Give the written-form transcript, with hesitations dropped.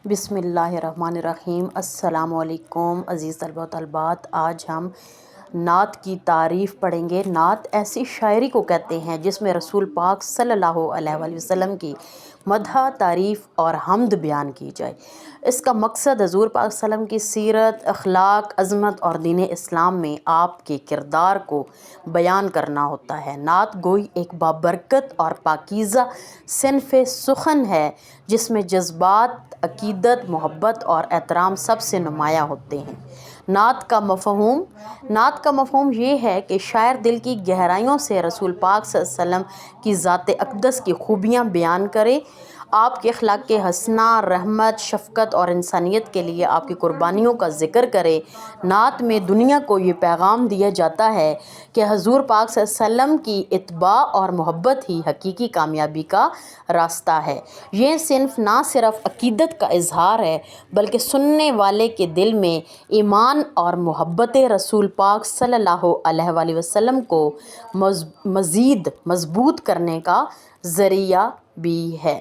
بسم اللہ الرحمن الرحیم۔ السلام علیکم عزیز طلبہ و طالبات، آج ہم نعت کی تعریف پڑھیں گے۔ نعت ایسی شاعری کو کہتے ہیں جس میں رسول پاک صلی اللہ علیہ وآلہ وسلم کی مدح، تعریف اور حمد بیان کی جائے۔ اس کا مقصد حضور پاک صلی اللہ علیہ وسلم کی سیرت، اخلاق، عظمت اور دین اسلام میں آپ کے کردار کو بیان کرنا ہوتا ہے۔ نعت گوئی ایک بابرکت اور پاکیزہ صنف سخن ہے جس میں جذبات، عقیدت، محبت اور احترام سب سے نمایاں ہوتے ہیں۔ نعت کا مفہوم یہ ہے کہ شاعر دل کی گہرائیوں سے رسول پاک صلی اللہ علیہ وسلم کی ذات اقدس کی خوبیاں بیان کرے، آپ کے اخلاق حسنہ، رحمت، شفقت اور انسانیت کے لیے آپ کی قربانیوں کا ذکر کرے۔ نعت میں دنیا کو یہ پیغام دیا جاتا ہے کہ حضور پاک صلی اللہ علیہ وسلم کی اتباع اور محبت ہی حقیقی کامیابی کا راستہ ہے۔ یہ صنف نہ صرف عقیدت کا اظہار ہے بلکہ سننے والے کے دل میں ایمان اور محبت رسول پاک صلی اللہ علیہ وآلہ وسلم کو مزید مضبوط کرنے کا ذریعہ بھی ہے۔